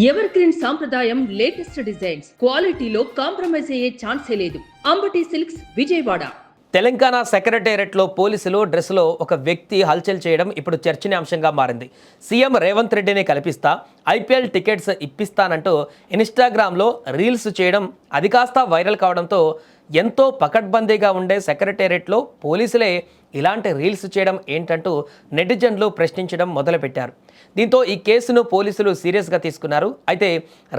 Ever green సాంప్రదాయం latest designs క్వాలిటీలో compromise అయ్యే ఛాన్సే లేదు. అంబటి సిల్క్స్ విజయవాడ. తెలంగాణ సెక్రటేరియట్లో పోలీసులు డ్రెస్సులో ఒక వ్యక్తి హల్చల్ చేయడం ఇప్పుడు చర్చనీయాంశంగా మారింది. సీఎం రేవంత్ రెడ్డిని కల్పిస్తా ఐపీఎల్ టికెట్స్ ఇప్పిస్తానంటూ ఇన్స్టాగ్రామ్లో రీల్స్ చేయడం అది కాస్త వైరల్ కావడంతో ఎంతో పకడ్బందీగా ఉండే సెక్రటేరియట్లో పోలీసులే ఇలాంటి రీల్స్ చేయడం ఏంటంటూ నెటిజన్లు ప్రశ్నించడం మొదలుపెట్టారు. దీంతో ఈ కేసును పోలీసులు సీరియస్గా తీసుకున్నారు. అయితే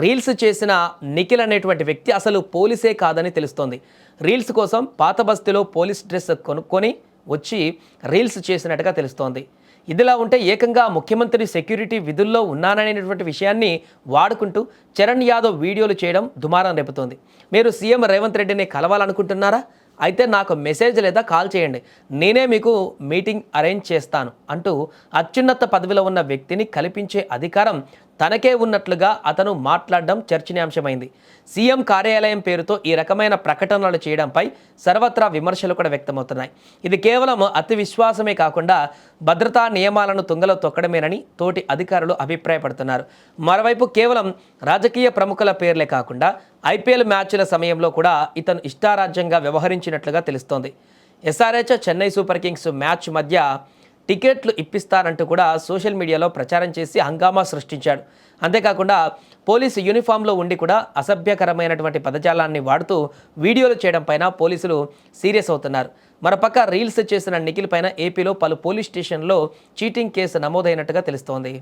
రీల్స్ చేసిన నిఖిల్ అనేటువంటి వ్యక్తి అసలు పోలీసే కాదని తెలుస్తోంది. రీల్స్ కోసం పాత బస్తీలో పోలీస్ డ్రెస్ కొనుక్కొని వచ్చి రీల్స్ చేసినట్టుగా తెలుస్తోంది. ఇదిలా ఉంటే ఏకంగా ముఖ్యమంత్రి సెక్యూరిటీ విధుల్లో ఉన్నాననేటువంటి విషయాన్ని వాడుకుంటూ చరణ్ యాదవ్ వీడియోలు చేయడం దుమారం రేపుతోంది. మీరు సీఎం రేవంత్ రెడ్డిని కలవాలనుకుంటున్నారా? అయితే నాకు మెసేజ్ లేదా కాల్ చేయండి, నేనే మీకు మీటింగ్ అరేంజ్ చేస్తాను అంటూ అత్యున్నత పదవిలో ఉన్న వ్యక్తిని కల్పించే అధికారం తనకే ఉన్నట్లుగా అతను మాట్లాడడం చర్చనీయాంశమైంది. సీఎం కార్యాలయం పేరుతో ఈ రకమైన ప్రకటనలు చేయడంపై సర్వత్రా విమర్శలు కూడా వ్యక్తమవుతున్నాయి. ఇది కేవలం అతి విశ్వాసమే కాకుండా భద్రతా నియమాలను తుంగలో తొక్కడమేనని తోటి అధికారులు అభిప్రాయపడుతున్నారు. మరోవైపు కేవలం రాజకీయ ప్రముఖుల పేర్లే కాకుండా ఐపీఎల్ మ్యాచ్ల సమయంలో కూడా ఇతను ఇష్టారాజ్యంగా వ్యవహరించినట్లుగా తెలుస్తోంది. SRH Chennai super Kings match మధ్య టికెట్లు ఇప్పిస్తారంటూ కూడా సోషల్ మీడియాలో ప్రచారం చేసి హంగామా సృష్టించాడు. అంతేకాకుండా పోలీసు యూనిఫామ్లో ఉండి కూడా అసభ్యకరమైనటువంటి పదజాలాన్ని వాడుతూ వీడియోలు చేయడం పైన పోలీసులు సీరియస్ అవుతున్నారు. మరోపక్క రీల్స్ చేసిన నిఖిల్ పైన ఏపీలో పలు పోలీస్ స్టేషన్లో చీటింగ్ కేసు నమోదైనట్టుగా తెలుస్తోంది.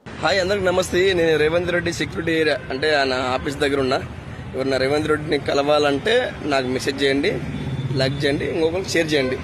హాయ్, అందరికి నమస్తే. నేను రేవంత్ రెడ్డి సెక్యూరిటీ ఏరియా అంటే నా ఆఫీస్ దగ్గర ఉన్నా. ఎవరన్నా రేవంత్ రెడ్డిని కలవాలంటే నాకు మెసేజ్ చేయండి, లైక్ చేయండి, ఇంకొకరికి షేర్ చేయండి.